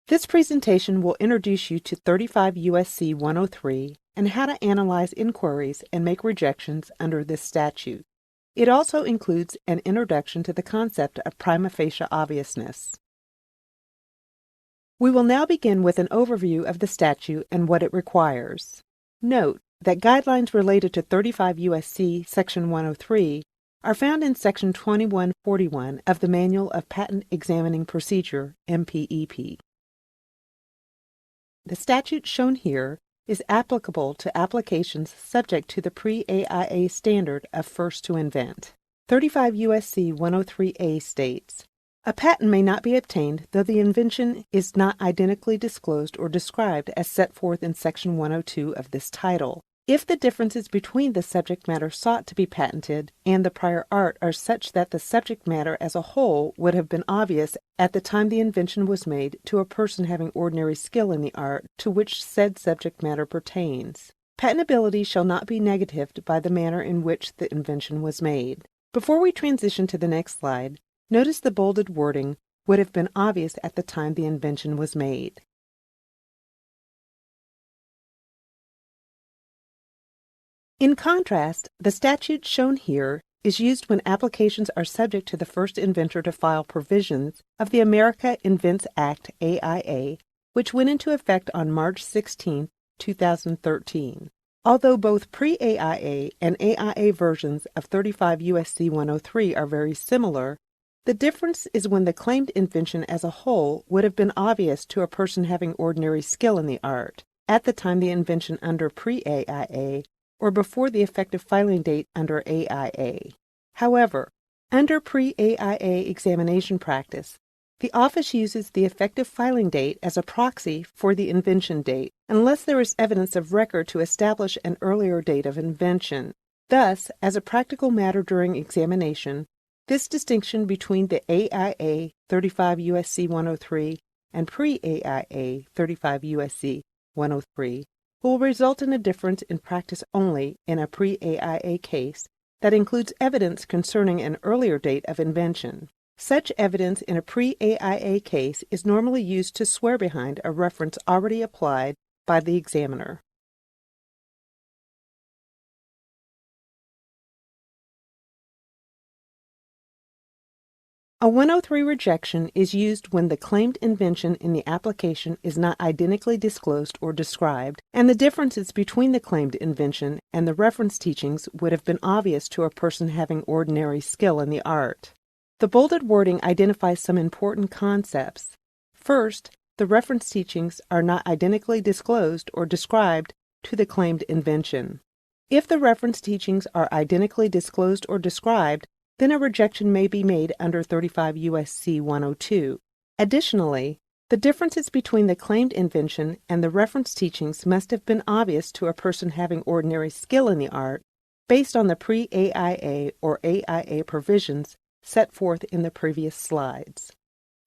This presentation will introduce you to 35 U.S.C. 103 and how to analyze inquiries and make rejections under this statute. It also includes an introduction to the concept of prima facie obviousness. We will now begin with an overview of the statute and what it requires. Note that guidelines related to 35 U.S.C. Section 103 are found in Section 2141 of the Manual of Patent Examining Procedure, MPEP. The statute shown here is applicable to applications subject to the pre-AIA standard of first to invent. 35 U.S.C. 103A states, "A patent may not be obtained though the invention is not identically disclosed or described as set forth in Section 102 of this title. If the differences between the subject matter sought to be patented and the prior art are such that the subject matter as a whole would have been obvious at the time the invention was made to a person having ordinary skill in the art to which said subject matter pertains, patentability shall not be negatived by the manner in which the invention was made." Before we transition to the next slide, notice the bolded wording "would have been obvious at the time the invention was made." In contrast, the statute shown here is used when applications are subject to the first inventor to file provisions of the America Invents Act, AIA, which went into effect on March 16, 2013. Although both pre-AIA and AIA versions of 35 U.S.C. 103 are very similar, the difference is when the claimed invention as a whole would have been obvious to a person having ordinary skill in the art at the time the invention under pre-AIA or before the effective filing date under AIA. However, under pre-AIA examination practice, the office uses the effective filing date as a proxy for the invention date, unless there is evidence of record to establish an earlier date of invention. Thus, as a practical matter during examination, this distinction between the AIA 35 U.S.C. 103 and pre-AIA 35 U.S.C. 103 will result in a difference in practice only in a pre-AIA case that includes evidence concerning an earlier date of invention. Such evidence in a pre-AIA case is normally used to swear behind a reference already applied by the examiner. A 103 rejection is used when the claimed invention in the application is not identically disclosed or described, and the differences between the claimed invention and the reference teachings would have been obvious to a person having ordinary skill in the art. The bolded wording identifies some important concepts. First, the reference teachings are not identically disclosed or described to the claimed invention. If the reference teachings are identically disclosed or described, then a rejection may be made under 35 U.S.C. 102. Additionally, the differences between the claimed invention and the reference teachings must have been obvious to a person having ordinary skill in the art based on the pre-AIA or AIA provisions set forth in the previous slides.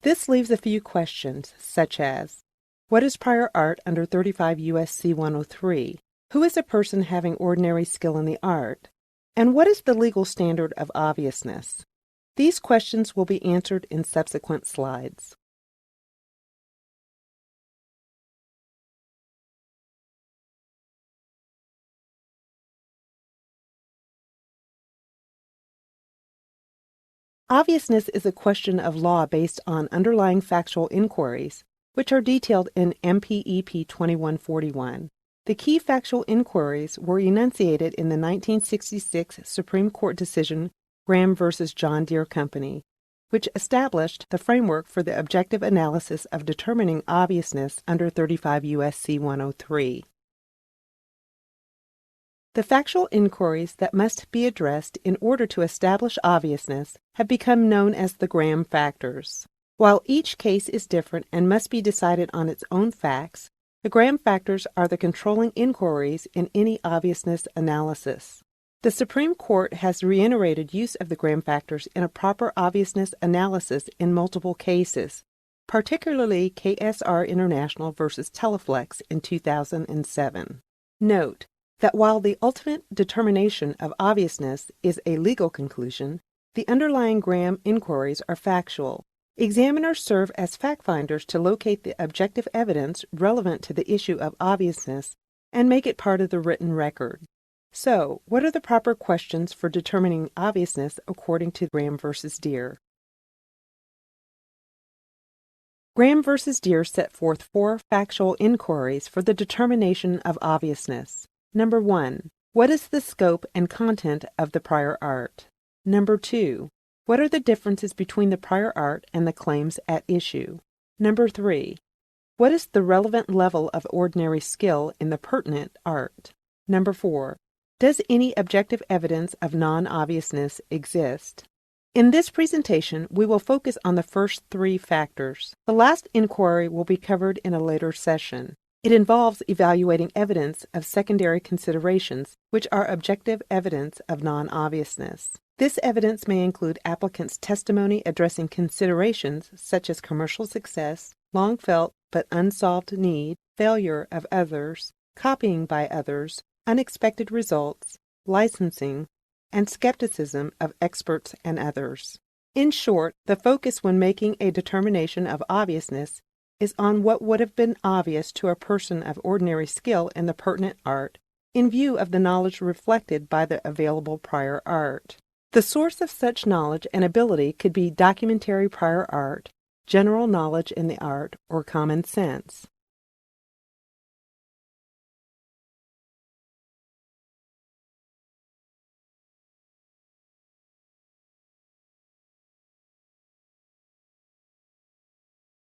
This leaves a few questions, such as, what is prior art under 35 U.S.C. 103? Who is a person having ordinary skill in the art? And what is the legal standard of obviousness? These questions will be answered in subsequent slides. Obviousness is a question of law based on underlying factual inquiries, which are detailed in MPEP 2141. The key factual inquiries were enunciated in the 1966 Supreme Court decision Graham v. John Deere Company, which established the framework for the objective analysis of determining obviousness under 35 U.S.C. 103. The factual inquiries that must be addressed in order to establish obviousness have become known as the Graham factors. While each case is different and must be decided on its own facts, the Graham factors are the controlling inquiries in any obviousness analysis. The Supreme Court has reiterated use of the Graham factors in a proper obviousness analysis in multiple cases, particularly KSR International v. Teleflex in 2007. Note that while the ultimate determination of obviousness is a legal conclusion, the underlying Graham inquiries are factual. Examiners serve as fact-finders to locate the objective evidence relevant to the issue of obviousness and make it part of the written record. So, what are the proper questions for determining obviousness according to Graham v. Deere? Graham v. Deere set forth 4 factual inquiries for the determination of obviousness. Number 1. What is the scope and content of the prior art? Number 2. What are the differences between the prior art and the claims at issue? Number 3. What is the relevant level of ordinary skill in the pertinent art? Number 4. Does any objective evidence of non-obviousness exist? In this presentation, we will focus on the first 3 factors. The last inquiry will be covered in a later session. It involves evaluating evidence of secondary considerations, which are objective evidence of non-obviousness. This evidence may include applicants' testimony addressing considerations such as commercial success, long-felt but unsolved need, failure of others, copying by others, unexpected results, licensing, and skepticism of experts and others. In short, the focus when making a determination of obviousness is on what would have been obvious to a person of ordinary skill in the pertinent art in view of the knowledge reflected by the available prior art. The source of such knowledge and ability could be documentary prior art, general knowledge in the art, or common sense.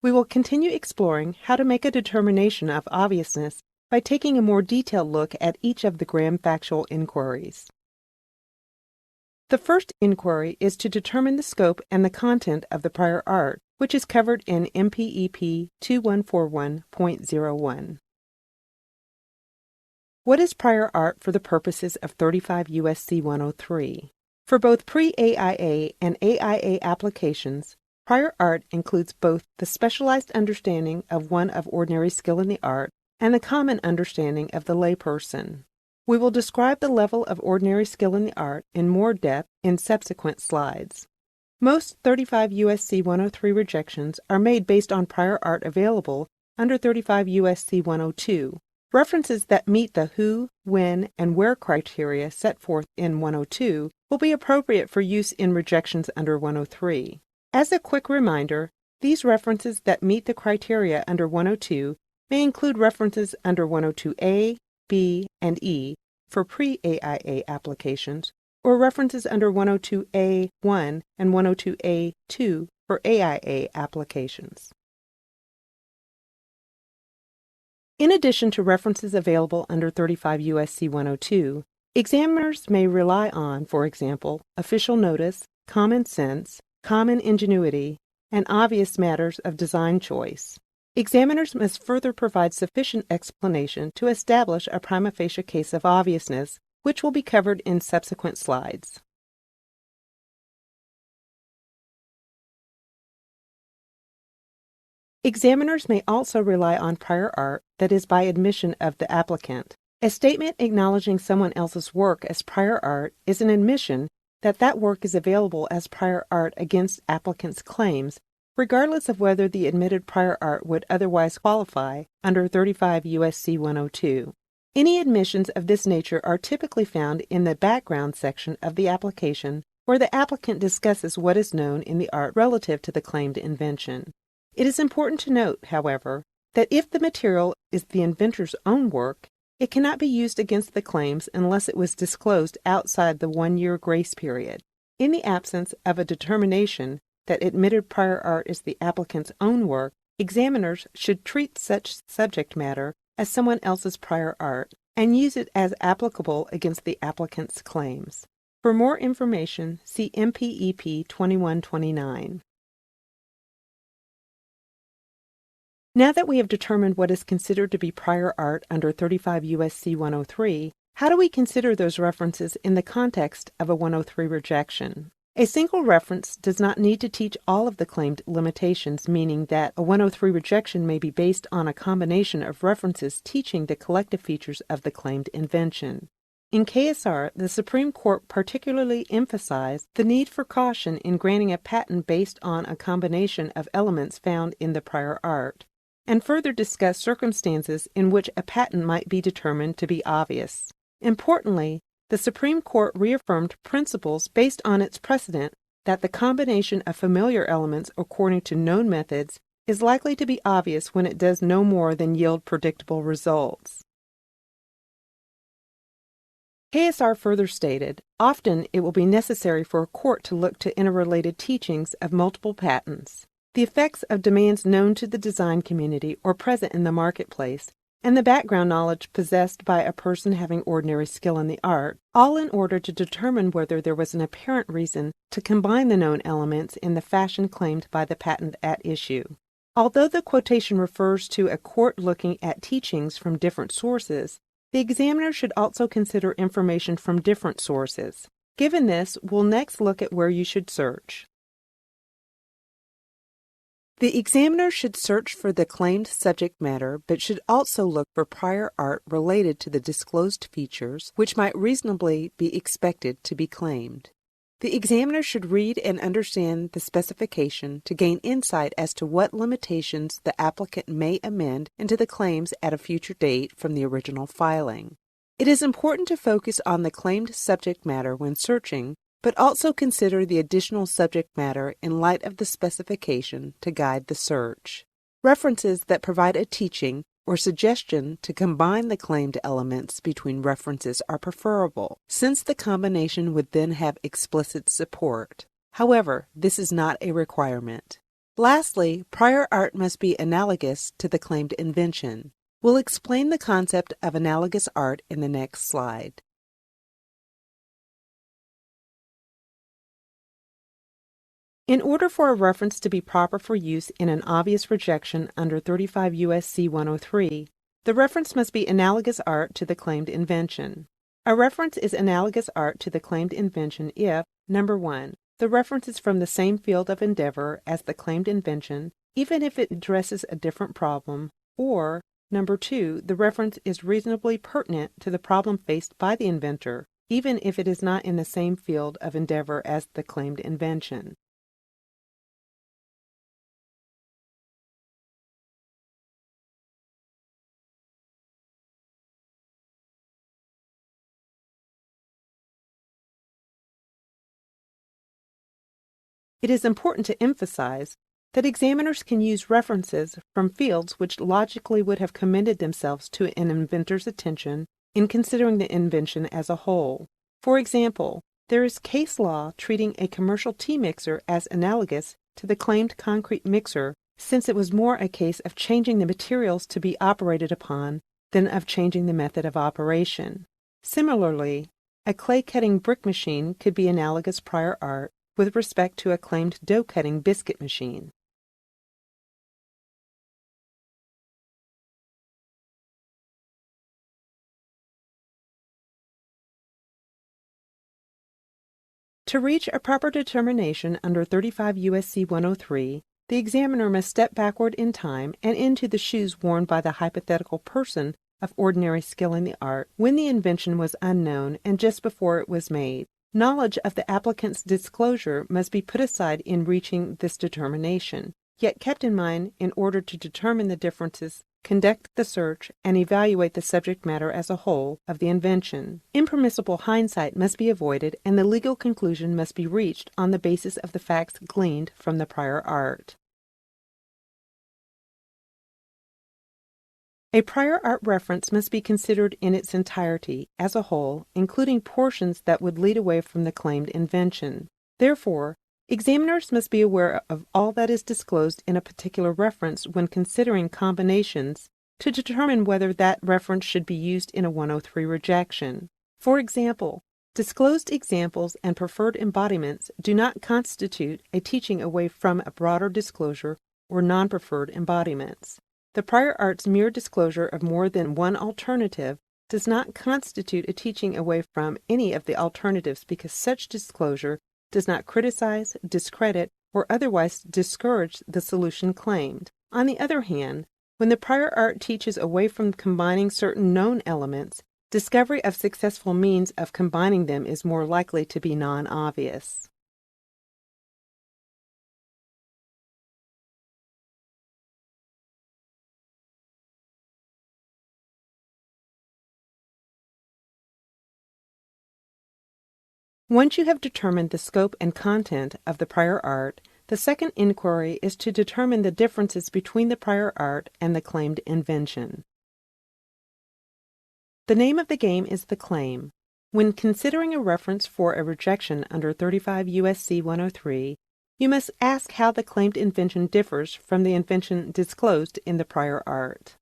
We will continue exploring how to make a determination of obviousness by taking a more detailed look at each of the Graham factual inquiries. The first inquiry is to determine the scope and the content of the prior art, which is covered in MPEP 2141.01. What is prior art for the purposes of 35 U.S.C. 103? For both pre-AIA and AIA applications, prior art includes both the specialized understanding of one of ordinary skill in the art and the common understanding of the layperson. We will describe the level of ordinary skill in the art in more depth in subsequent slides. Most 35 U.S.C. 103 rejections are made based on prior art available under 35 U.S.C. 102. References that meet the who, when, and where criteria set forth in 102 will be appropriate for use in rejections under 103. As a quick reminder, these references that meet the criteria under 102 may include references under 102A, B, and E for pre-AIA applications, or references under 102A1 and 102A2 for AIA applications. In addition to references available under 35 U.S.C. 102, examiners may rely on, for example, official notice, common sense, common ingenuity, and obvious matters of design choice. Examiners must further provide sufficient explanation to establish a prima facie case of obviousness, which will be covered in subsequent slides. Examiners may also rely on prior art that is by admission of the applicant. A statement acknowledging someone else's work as prior art is an admission that that work is available as prior art against applicant's claims, regardless of whether the admitted prior art would otherwise qualify under 35 U.S.C. 102. Any admissions of this nature are typically found in the background section of the application, where the applicant discusses what is known in the art relative to the claimed invention. It is important to note, however, that if the material is the inventor's own work, it cannot be used against the claims unless it was disclosed outside the 1-year grace period. In the absence of a determination that admitted prior art is the applicant's own work, examiners should treat such subject matter as someone else's prior art and use it as applicable against the applicant's claims. For more information, see MPEP 2129. Now that we have determined what is considered to be prior art under 35 U.S.C. 103, how do we consider those references in the context of a 103 rejection? A single reference does not need to teach all of the claimed limitations, meaning that a 103 rejection may be based on a combination of references teaching the collective features of the claimed invention. In KSR, the Supreme Court particularly emphasized the need for caution in granting a patent based on a combination of elements found in the prior art, and further discussed circumstances in which a patent might be determined to be obvious. Importantly, the Supreme Court reaffirmed principles based on its precedent that the combination of familiar elements according to known methods is likely to be obvious when it does no more than yield predictable results. KSR further stated, often it will be necessary for a court to look to interrelated teachings of multiple patents, the effects of demands known to the design community or present in the marketplace, and the background knowledge possessed by a person having ordinary skill in the art, all in order to determine whether there was an apparent reason to combine the known elements in the fashion claimed by the patent at issue. Although the quotation refers to a court looking at teachings from different sources, the examiner should also consider information from different sources. Given this, we'll next look at where you should search. The examiner should search for the claimed subject matter, but should also look for prior art related to the disclosed features which might reasonably be expected to be claimed. The examiner should read and understand the specification to gain insight as to what limitations the applicant may amend into the claims at a future date from the original filing. It is important to focus on the claimed subject matter when searching, but also consider the additional subject matter in light of the specification to guide the search. References that provide a teaching or suggestion to combine the claimed elements between references are preferable, since the combination would then have explicit support. However, this is not a requirement. Lastly, prior art must be analogous to the claimed invention. We'll explain the concept of analogous art in the next slide. In order for a reference to be proper for use in an obvious rejection under 35 U.S.C. 103, the reference must be analogous art to the claimed invention. A reference is analogous art to the claimed invention if, number 1, the reference is from the same field of endeavor as the claimed invention, even if it addresses a different problem, or, number 2, the reference is reasonably pertinent to the problem faced by the inventor, even if it is not in the same field of endeavor as the claimed invention. It is important to emphasize that examiners can use references from fields which logically would have commended themselves to an inventor's attention in considering the invention as a whole. For example, there is case law treating a commercial tea mixer as analogous to the claimed concrete mixer, since it was more a case of changing the materials to be operated upon than of changing the method of operation. Similarly, a clay-cutting brick machine could be analogous prior art with respect to a claimed dough-cutting biscuit machine. To reach a proper determination under 35 U.S.C. 103, the examiner must step backward in time and into the shoes worn by the hypothetical person of ordinary skill in the art when the invention was unknown and just before it was made. Knowledge of the applicant's disclosure must be put aside in reaching this determination, yet kept in mind in order to determine the differences, conduct the search, and evaluate the subject matter as a whole of the invention. Impermissible hindsight must be avoided, and the legal conclusion must be reached on the basis of the facts gleaned from the prior art. A prior art reference must be considered in its entirety, as a whole, including portions that would lead away from the claimed invention. Therefore, examiners must be aware of all that is disclosed in a particular reference when considering combinations to determine whether that reference should be used in a 103 rejection. For example, disclosed examples and preferred embodiments do not constitute a teaching away from a broader disclosure or non-preferred embodiments. The prior art's mere disclosure of more than one alternative does not constitute a teaching away from any of the alternatives because such disclosure does not criticize, discredit, or otherwise discourage the solution claimed. On the other hand, when the prior art teaches away from combining certain known elements, Discovery of successful means of combining them is more likely to be non-obvious. Once you have determined the scope and content of the prior art, the second inquiry is to determine the differences between the prior art and the claimed invention. The name of the game is the claim. When considering a reference for a rejection under 35 U.S.C. 103, you must ask how the claimed invention differs from the invention disclosed in the prior art.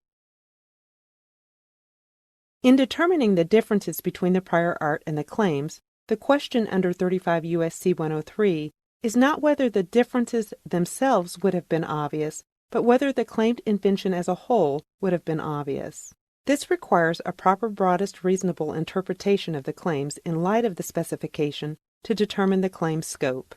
In determining the differences between the prior art and the claims, the question under 35 U.S.C. 103 is not whether the differences themselves would have been obvious, but whether the claimed invention as a whole would have been obvious. This requires a proper broadest reasonable interpretation of the claims in light of the specification to determine the claim scope.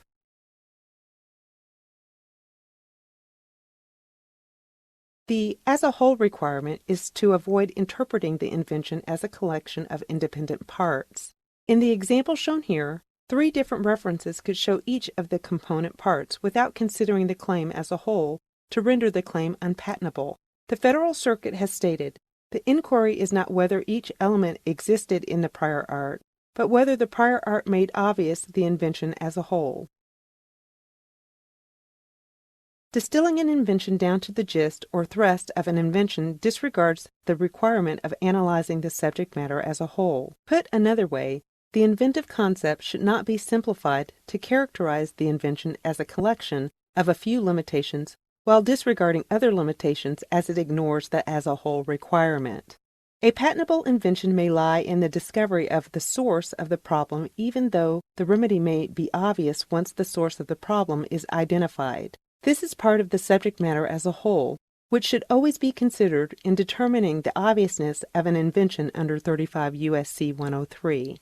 The as a whole requirement is to avoid interpreting the invention as a collection of independent parts. In the example shown here, 3 different references could show each of the component parts without considering the claim as a whole to render the claim unpatentable. The Federal Circuit has stated, the inquiry is not whether each element existed in the prior art, but whether the prior art made obvious the invention as a whole. Distilling an invention down to the gist or thrust of an invention disregards the requirement of analyzing the subject matter as a whole. Put another way, the inventive concept should not be simplified to characterize the invention as a collection of a few limitations while disregarding other limitations as it ignores the as a whole requirement. A patentable invention may lie in the discovery of the source of the problem even though the remedy may be obvious once the source of the problem is identified. This is part of the subject matter as a whole, which should always be considered in determining the obviousness of an invention under 35 U.S.C. 103.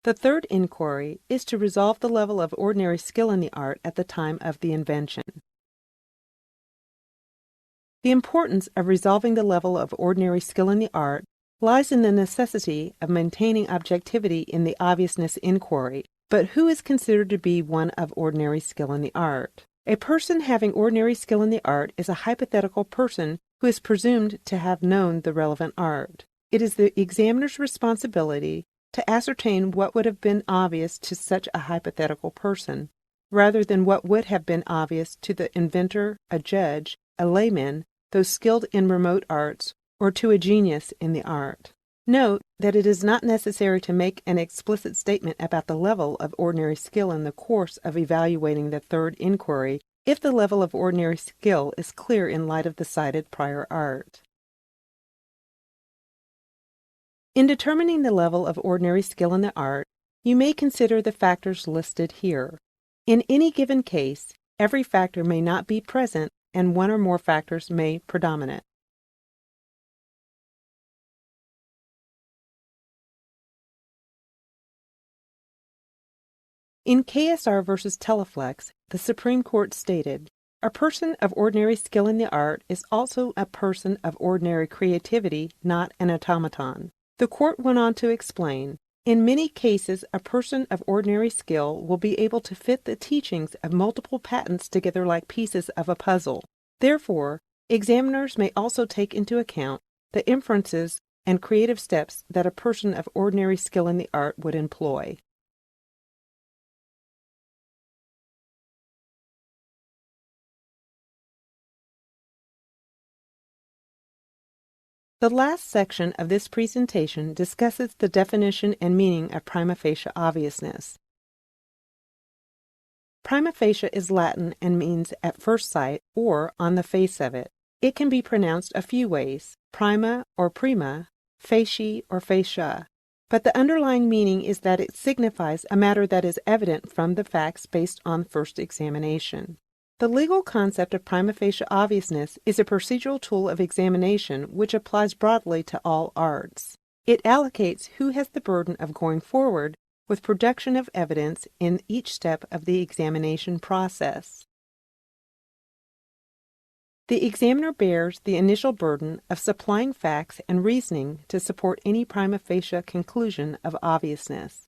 The third inquiry is to resolve the level of ordinary skill in the art at the time of the invention. The importance of resolving the level of ordinary skill in the art lies in the necessity of maintaining objectivity in the obviousness inquiry. But who is considered to be one of ordinary skill in the art? A person having ordinary skill in the art is a hypothetical person who is presumed to have known the relevant art. It is the examiner's responsibility to ascertain what would have been obvious to such a hypothetical person, rather than what would have been obvious to the inventor, a judge, a layman, those skilled in remote arts, or to a genius in the art. Note that it is not necessary to make an explicit statement about the level of ordinary skill in the course of evaluating the third inquiry if the level of ordinary skill is clear in light of the cited prior art. In determining the level of ordinary skill in the art, you may consider the factors listed here. In any given case, every factor may not be present and one or more factors may predominate. In KSR v. Teleflex, the Supreme Court stated, "A person of ordinary skill in the art is also a person of ordinary creativity, not an automaton." The court went on to explain, in many cases a person of ordinary skill will be able to fit the teachings of multiple patents together like pieces of a puzzle. Therefore, examiners may also take into account the inferences and creative steps that a person of ordinary skill in the art would employ. The last section of this presentation discusses the definition and meaning of prima facie obviousness. Prima facie is Latin and means at first sight or on the face of it. It can be pronounced a few ways, prima or prima, facie or facia, but the underlying meaning is that it signifies a matter that is evident from the facts based on first examination. The legal concept of prima facie obviousness is a procedural tool of examination which applies broadly to all arts. It allocates who has the burden of going forward with production of evidence in each step of the examination process. The examiner bears the initial burden of supplying facts and reasoning to support any prima facie conclusion of obviousness.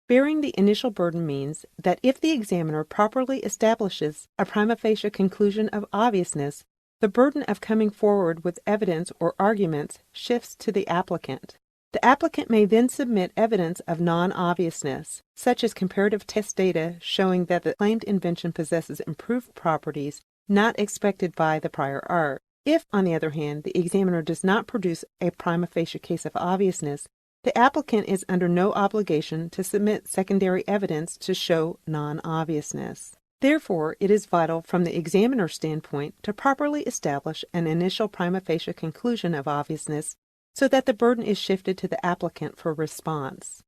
Bearing the initial burden means that if the examiner properly establishes a prima facie conclusion of obviousness, the burden of coming forward with evidence or arguments shifts to the applicant. The applicant may then submit evidence of non-obviousness, such as comparative test data showing that the claimed invention possesses improved properties not expected by the prior art. If, on the other hand, the examiner does not produce a prima facie case of obviousness, the applicant is under no obligation to submit secondary evidence to show non-obviousness. Therefore, it is vital from the examiner's standpoint to properly establish an initial prima facie conclusion of obviousness so that the burden is shifted to the applicant for response.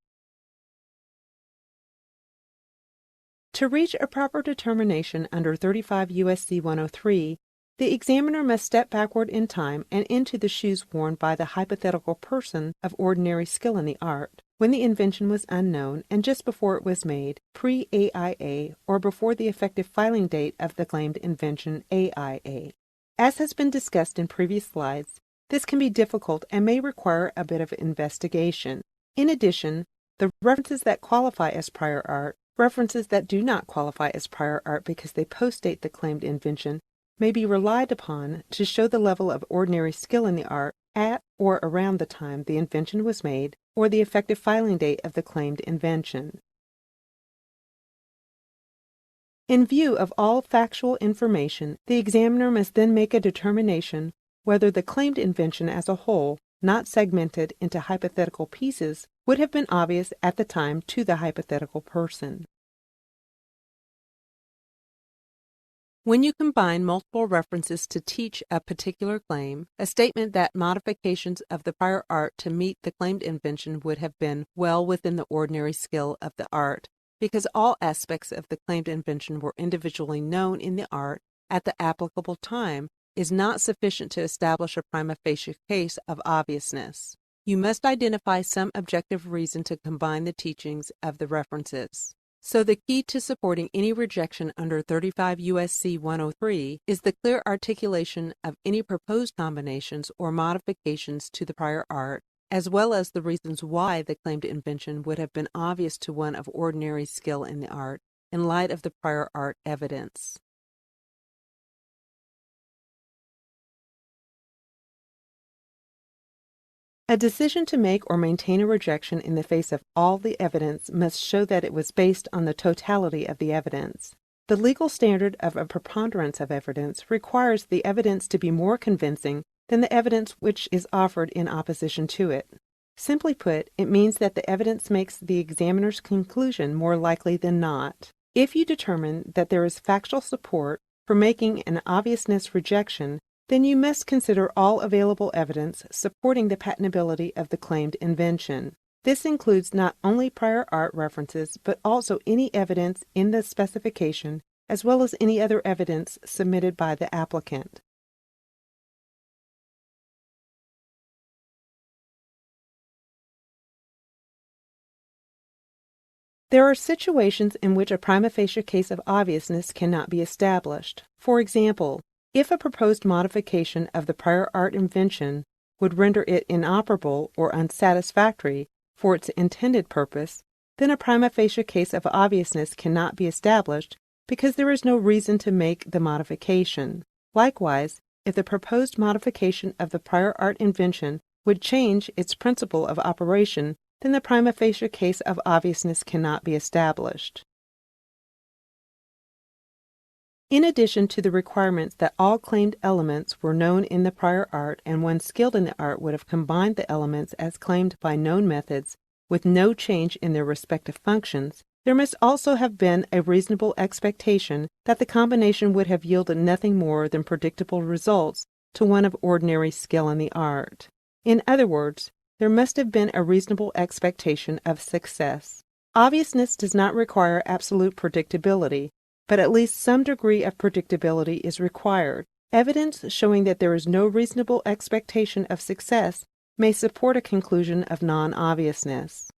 To reach a proper determination under 35 U.S.C. 103, the examiner must step backward in time and into the shoes worn by the hypothetical person of ordinary skill in the art, when the invention was unknown and just before it was made, pre-AIA, or before the effective filing date of the claimed invention, AIA. As has been discussed in previous slides, this can be difficult and may require a bit of investigation. In addition, the references that qualify as prior art, references that do not qualify as prior art because they postdate the claimed invention, may be relied upon to show the level of ordinary skill in the art at or around the time the invention was made or the effective filing date of the claimed invention. In view of all factual information, the examiner must then make a determination whether the claimed invention as a whole, not segmented into hypothetical pieces, would have been obvious at the time to the hypothetical person. When you combine multiple references to teach a particular claim, a statement that modifications of the prior art to meet the claimed invention would have been well within the ordinary skill of the art, because all aspects of the claimed invention were individually known in the art at the applicable time, is not sufficient to establish a prima facie case of obviousness. You must identify some objective reason to combine the teachings of the references. So the key to supporting any rejection under 35 U.S.C. 103 is the clear articulation of any proposed combinations or modifications to the prior art, as well as the reasons why the claimed invention would have been obvious to one of ordinary skill in the art in light of the prior art evidence. A decision to make or maintain a rejection in the face of all the evidence must show that it was based on the totality of the evidence. The legal standard of a preponderance of evidence requires the evidence to be more convincing than the evidence which is offered in opposition to it. Simply put, it means that the evidence makes the examiner's conclusion more likely than not. If you determine that there is factual support for making an obviousness rejection, then you must consider all available evidence supporting the patentability of the claimed invention. This includes not only prior art references, but also any evidence in the specification, as well as any other evidence submitted by the applicant. There are situations in which a prima facie case of obviousness cannot be established. For example, if a proposed modification of the prior art invention would render it inoperable or unsatisfactory for its intended purpose, then a prima facie case of obviousness cannot be established because there is no reason to make the modification. Likewise, if the proposed modification of the prior art invention would change its principle of operation, then the prima facie case of obviousness cannot be established. In addition to the requirements that all claimed elements were known in the prior art and one skilled in the art would have combined the elements as claimed by known methods with no change in their respective functions, there must also have been a reasonable expectation that the combination would have yielded nothing more than predictable results to one of ordinary skill in the art. In other words, there must have been a reasonable expectation of success. Obviousness does not require absolute predictability, but at least some degree of predictability is required. Evidence showing that there is no reasonable expectation of success may support a conclusion of non-obviousness.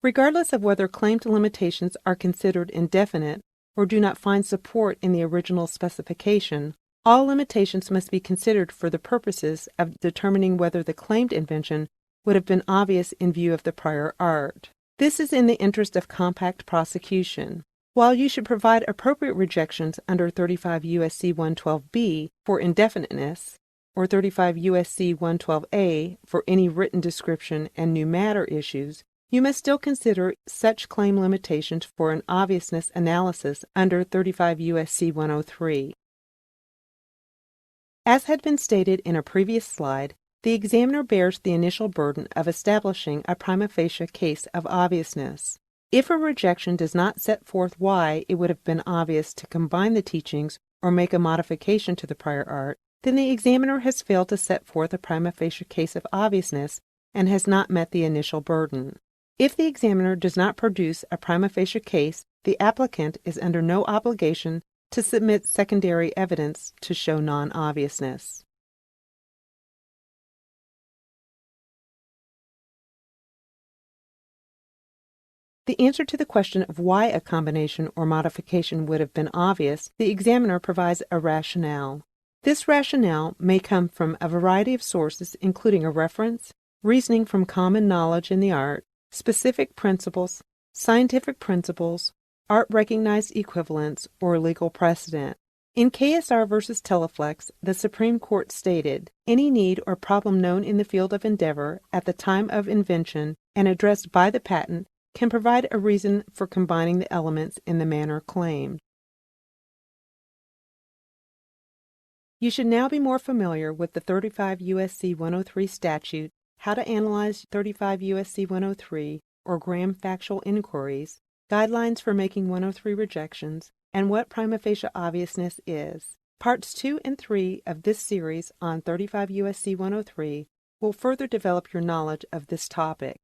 Regardless of whether claimed limitations are considered indefinite or do not find support in the original specification, all limitations must be considered for the purposes of determining whether the claimed invention would have been obvious in view of the prior art. This is in the interest of compact prosecution. While you should provide appropriate rejections under 35 U.S.C. 112b for indefiniteness, or 35 U.S.C. 112a for any written description and new matter issues, you must still consider such claim limitations for an obviousness analysis under 35 U.S.C. 103. As had been stated in a previous slide, the examiner bears the initial burden of establishing a prima facie case of obviousness. If a rejection does not set forth why it would have been obvious to combine the teachings or make a modification to the prior art, then the examiner has failed to set forth a prima facie case of obviousness and has not met the initial burden. If the examiner does not produce a prima facie case, the applicant is under no obligation to submit secondary evidence to show non-obviousness. The answer to the question of why a combination or modification would have been obvious, the examiner provides a rationale. This rationale may come from a variety of sources, including a reference, reasoning from common knowledge in the art, specific principles, scientific principles, art-recognized equivalence, or legal precedent. In KSR v. Teleflex, the Supreme Court stated, any need or problem known in the field of endeavor at the time of invention and addressed by the patent can provide a reason for combining the elements in the manner claimed. You should now be more familiar with the 35 U.S.C. 103 statute, how to analyze 35 U.S.C. 103 or Graham factual inquiries, guidelines for making 103 rejections, and what prima facie obviousness is. Parts 2 and 3 of this series on 35 U.S.C. 103 will further develop your knowledge of this topic.